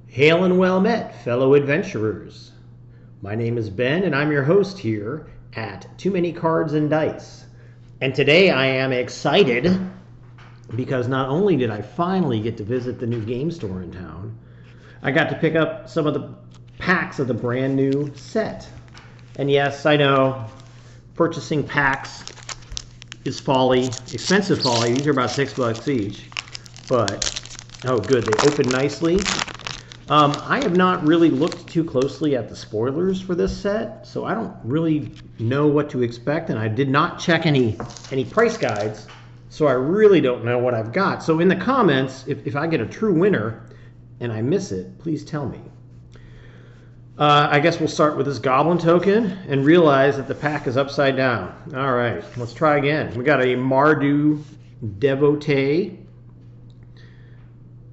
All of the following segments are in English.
Hail and well met, fellow adventurers. My name is Ben, and I'm your host here at Too Many Cards and Dice. And today I am excited because not only did I finally get to visit the new game store in town, I got to pick up some of the packs of the brand new set. And yes, I know, purchasing packs is folly, expensive folly. These are about $6 each. But, oh good, they open nicely. I have not really looked too closely at the spoilers for this set, so I don't really know what to expect, and I did not check any price guides, so I really don't know what I've got. So in the comments, if I get a true winner and I miss it, please tell me. I guess we'll start with this goblin token and realize that the pack is upside down. All right, let's try again. We got a Mardu Devotee.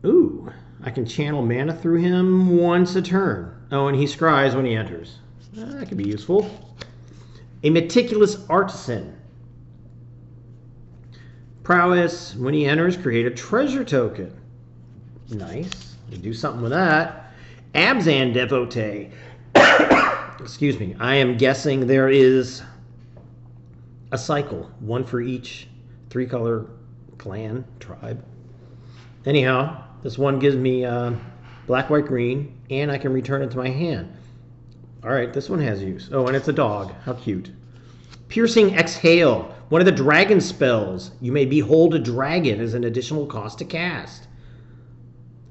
Ooh. I can channel mana through him once a turn. Oh, and he scries when he enters. That could be useful. A Meticulous Artisan. Prowess. When he enters, create a treasure token. Nice. You do something with that. Abzan Devotee. Excuse me. I am guessing there is a cycle. One for each 3-color clan, tribe. Anyhow. This one gives me black, white, green, and I can return it to my hand. All right, this one has use. Oh, and it's a dog. How cute. Piercing Exhale. One of the dragon spells. You may behold a dragon as an additional cost to cast.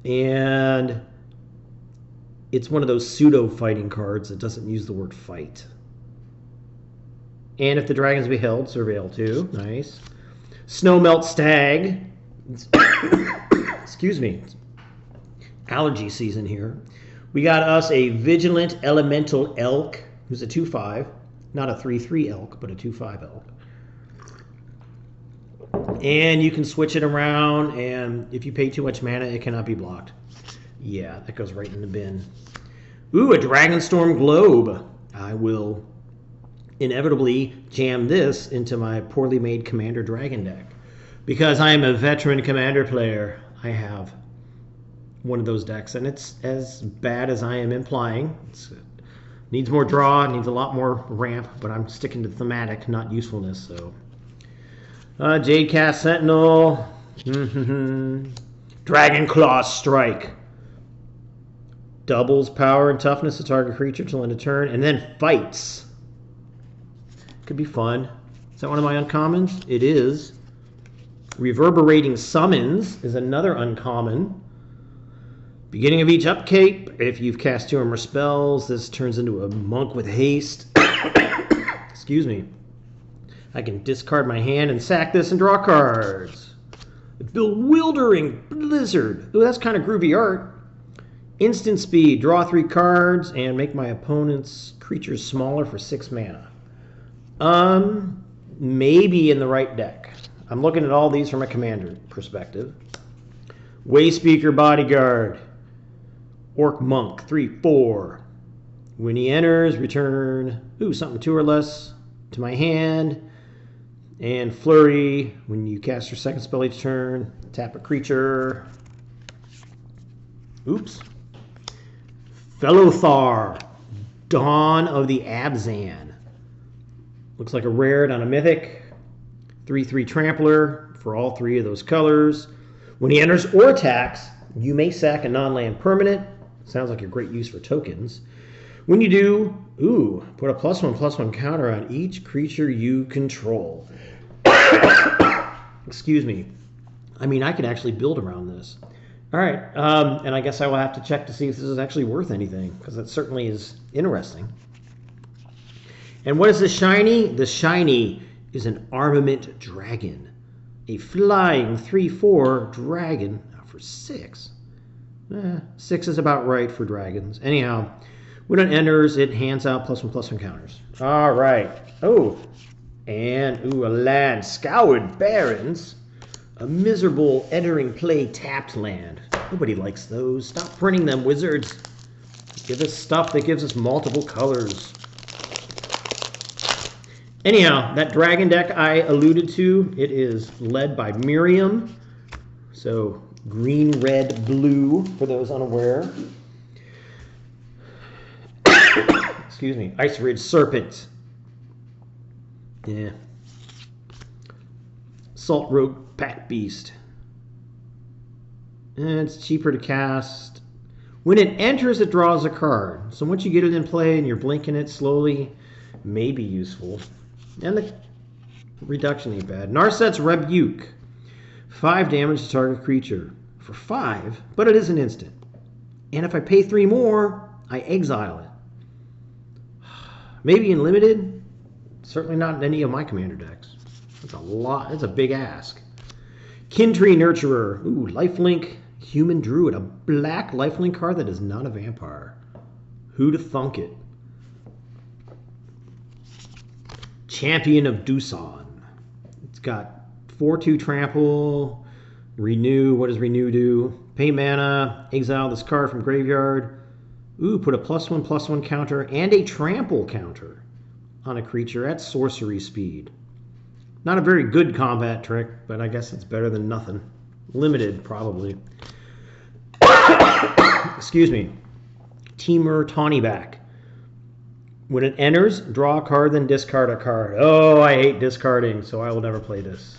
And it's one of those pseudo-fighting cards that doesn't use the word fight. And if the dragon's beheld, surveil too. Nice. Snowmelt Stag. Excuse me, allergy season here. We got us a Vigilant Elemental Elk, who's a 2/5, not a 3/3 elk, but a 2/5 elk. And you can switch it around, and if you pay too much mana, it cannot be blocked. Yeah, that goes right in the bin. Ooh, a Dragonstorm Globe. I will inevitably jam this into my poorly made Commander Dragon deck. Because I am a veteran Commander player, I have one of those decks, and it's as bad as I am implying. It needs more draw, needs a lot more ramp, but I'm sticking to thematic, not usefulness. So, Jadecast Sentinel, Dragon Claw Strike, doubles power and toughness of target creature till end of turn, and then fights. Could be fun. Is that one of my uncommons? It is. Reverberating Summons is another uncommon. Beginning of each upkeep, if you've cast 2 or more spells, this turns into a monk with haste. Excuse me. I can discard my hand and sack this and draw cards. Bewildering Blizzard. Ooh, that's kind of groovy art. Instant speed, draw 3 cards and make my opponent's creatures smaller for 6 mana. Maybe in the right deck. I'm looking at all these from a commander perspective. Wayspeaker Bodyguard. Orc Monk, 3/4. When he enters, return something 2 or less to my hand. And Flurry, when you cast your second spell each turn, tap a creature. Oops. Fellothar, Dawn of the Abzan. Looks like a rare on a mythic. 3/3 Trampler for all 3 of those colors. When he enters or attacks, you may sack a non-land permanent. Sounds like a great use for tokens. When you do, put a +1/+1 counter on each creature you control. Excuse me. I mean, I could actually build around this. All right, and I guess I will have to check to see if this is actually worth anything, because it certainly is interesting. And what is the shiny? The shiny is an Armament Dragon. A flying 3/4 dragon. Now for 6. 6 is about right for dragons. Anyhow, when it enters, it hands out +1/+1 counters. All right. Oh, and a land. Scoured Barrens. A miserable entering play tapped land. Nobody likes those. Stop printing them, wizards. Give us stuff that gives us multiple colors. Anyhow, that dragon deck I alluded to, it is led by Miriam. So green, red, blue, for those unaware. Excuse me. Ice Ridge Serpent. Yeah. Salt Rogue Pack Beast. And it's cheaper to cast. When it enters, it draws a card. So once you get it in play and you're blinking it slowly, may be useful. And the reduction ain't bad. Narset's Rebuke. 5 damage to target creature. For 5, but it is an instant. And if I pay 3 more, I exile it. Maybe in limited. Certainly not in any of my commander decks. That's a lot. That's a big ask. Kintree Nurturer. Ooh, lifelink human druid. A black lifelink card that is not a vampire. Who'da thunk it? Champion of Doosan. It's got 4/2 trample. Renew. What does renew do? Pay mana. Exile this card from graveyard. Ooh, put a +1/+1 counter and a trample counter on a creature at sorcery speed. Not a very good combat trick, but I guess it's better than nothing. Limited, probably. Excuse me. Temur Tawnyback. When it enters, draw a card, then discard a card. Oh, I hate discarding, so I will never play this.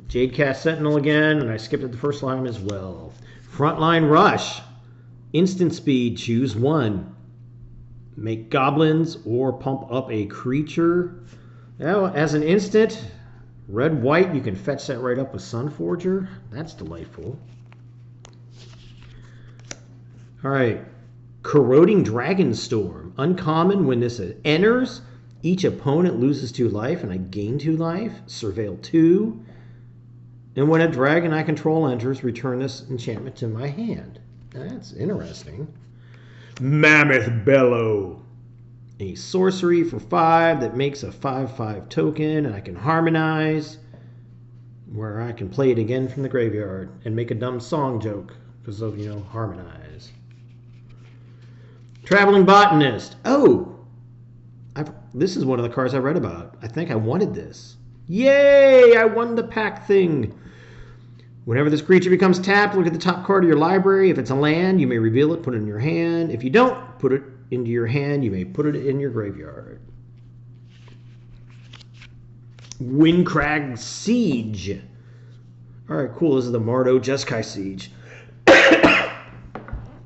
Jadecast Sentinel again, and I skipped it the first line as well. Frontline Rush. Instant speed, choose one. Make goblins or pump up a creature. Now, as an instant, red-white, you can fetch that right up with Sunforger. That's delightful. All right. Corroding Dragonstorm. Uncommon. When this enters, each opponent loses 2 life, and I gain 2 life. Surveil 2. And when a dragon I control enters, return this enchantment to my hand. That's interesting. Mammoth Bellow. A sorcery for 5 that makes a 5/5 token, and I can harmonize, where I can play it again from the graveyard and make a dumb song joke because of, harmonize. Traveling Botanist. Oh, this is one of the cards I read about. I think I wanted this. Yay! I won the pack thing. Whenever this creature becomes tapped, look at the top card of your library. If it's a land, you may reveal it, put it in your hand. If you don't put it into your hand, you may put it in your graveyard. Windcrag Siege. All right, cool. This is the Mardu Jeskai Siege.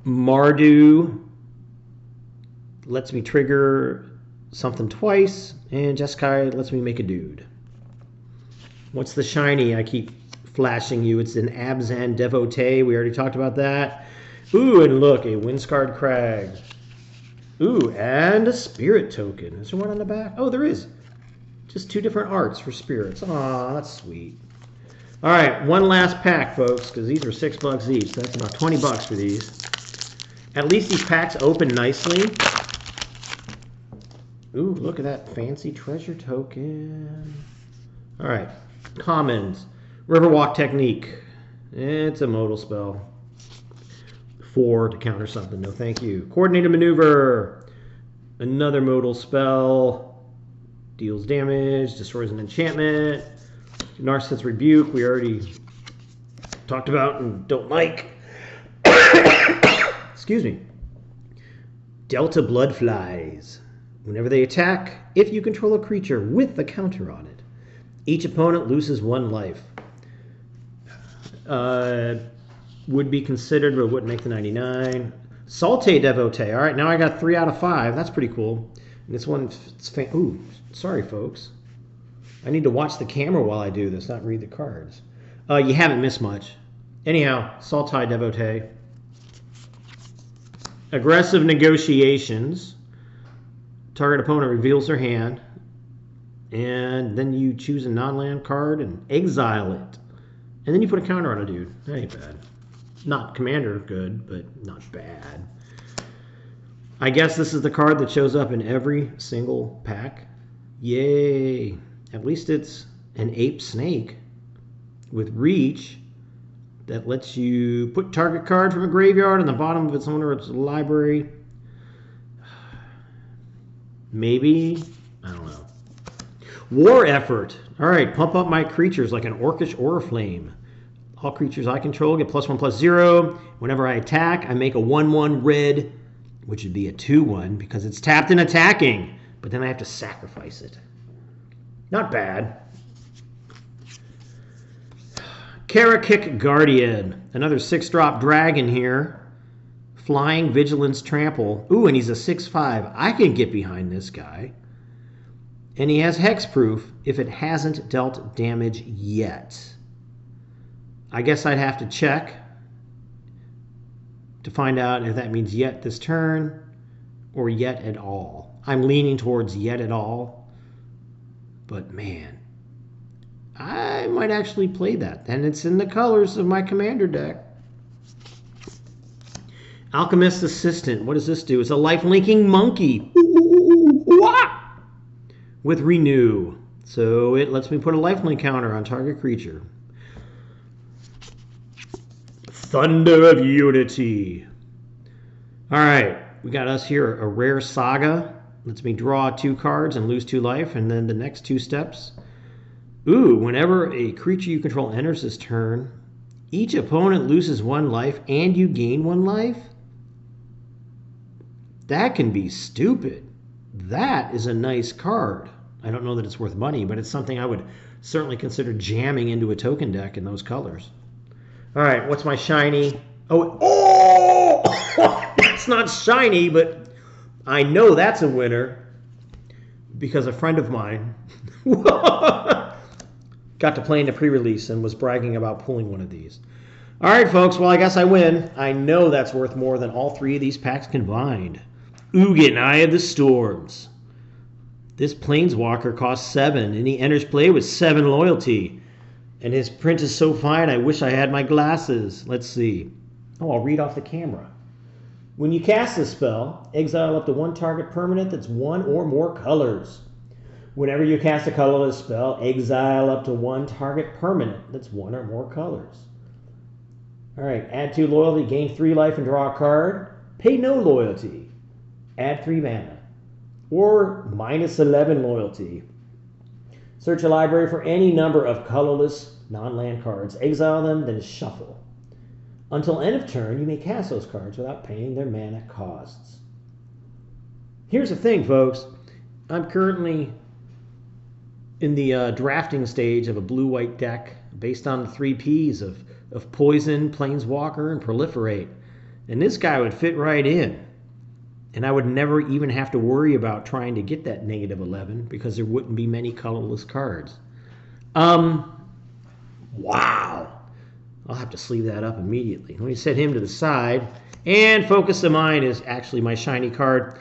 Mardu lets me trigger something twice, and Jeskai lets me make a dude. What's the shiny I keep flashing you? It's an Abzan Devotee. We already talked about that. Ooh, and look, a Windscarred Crag. Ooh, and a Spirit token. Is there one on the back? Oh, there is. Just 2 different arts for spirits. Aw, that's sweet. All right, one last pack, folks, because these are $6 each. So that's about 20 bucks for these. At least these packs open nicely. Ooh, look at that fancy treasure token. All right, commons. Riverwalk Technique. It's a modal spell. 4 to counter something. No, thank you. Coordinated Maneuver. Another modal spell. Deals damage. Destroys an enchantment. Narset's Rebuke. We already talked about and don't like. Excuse me. Delta Bloodflies. Whenever they attack, if you control a creature with a counter on it, each opponent loses 1 life. Would be considered, but wouldn't make the 99. Salte Devotee. All right, now I got 3 out of 5. That's pretty cool. And this one, ooh, sorry, folks. I need to watch the camera while I do this, not read the cards. You haven't missed much. Anyhow, Salte Devotee. Aggressive Negotiations. Target opponent reveals their hand. And then you choose a non-land card and exile it. And then you put a counter on a dude. That ain't bad. Not commander good, but not bad. I guess this is the card that shows up in every single pack. Yay. At least it's an ape snake with reach that lets you put target card from a graveyard on the bottom of its owner's library. Maybe. I don't know. War Effort. All right, pump up my creatures like an Orcish Oriflame. All creatures I control get +1/+0. Whenever I attack, I make a 1/1 red which would be a 2-1 because it's tapped and attacking, but then I have to sacrifice it. Not bad. Karakik Guardian, another 6-drop dragon here. Flying, Vigilance, Trample. Ooh, and he's a 6/5. I can get behind this guy. And he has hexproof if it hasn't dealt damage yet. I guess I'd have to check to find out if that means yet this turn or yet at all. I'm leaning towards yet at all. But man, I might actually play that. And it's in the colors of my commander deck. Alchemist's Assistant. What does this do? It's a life-linking monkey. With Renew. So it lets me put a lifelink counter on target creature. Thunder of Unity. Alright, we got us here a rare Saga. Lets me draw 2 cards and lose 2 life. And then the next 2 steps. Ooh, whenever a creature you control enters this turn, each opponent loses 1 life and you gain 1 life? That can be stupid. That is a nice card. I don't know that it's worth money, but it's something I would certainly consider jamming into a token deck in those colors. All right, what's my shiny? Oh, it's not shiny, but I know that's a winner because a friend of mine got to play in the pre-release and was bragging about pulling one of these. All right, folks, well, I guess I win. I know that's worth more than all 3 of these packs combined. Ugin, Eye of the Storms. This Planeswalker costs 7, and he enters play with 7 loyalty. And his print is so fine, I wish I had my glasses. Let's see. Oh, I'll read off the camera. When you cast this spell, exile up to 1 target permanent that's 1 or more colors. Whenever you cast a colorless spell, exile up to 1 target permanent that's 1 or more colors. All right, add 2 loyalty, gain 3 life, and draw a card. Pay no loyalty. Add 3 mana. Or -11 loyalty. Search a library for any number of colorless non-land cards. Exile them, then shuffle. Until end of turn, you may cast those cards without paying their mana costs. Here's the thing, folks. I'm currently in the drafting stage of a blue-white deck based on the 3 Ps of Poison, Planeswalker, and Proliferate. And this guy would fit right in. And I would never even have to worry about trying to get that -11 because there wouldn't be many colorless cards. Wow. I'll have to sleeve that up immediately. Let me set him to the side. And Focus of Mind is actually my shiny card.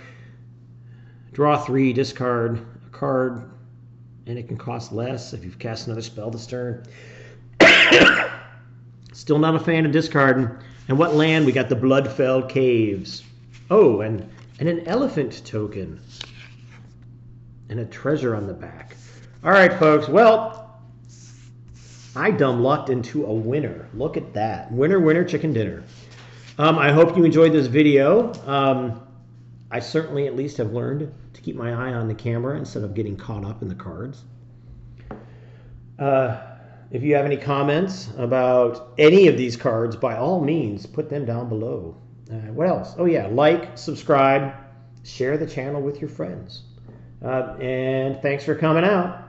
Draw 3, discard a card, and it can cost less if you've cast another spell this turn. Still not a fan of discarding. And what land? We got the Bloodfell Caves. Oh, and an elephant token. And a treasure on the back. All right, folks. Well, I dumb lucked into a winner. Look at that. Winner, winner, chicken dinner. I hope you enjoyed this video. I certainly at least have learned to keep my eye on the camera instead of getting caught up in the cards. If you have any comments about any of these cards, by all means, put them down below. What else? Oh yeah, like, subscribe, share the channel with your friends. And thanks for coming out.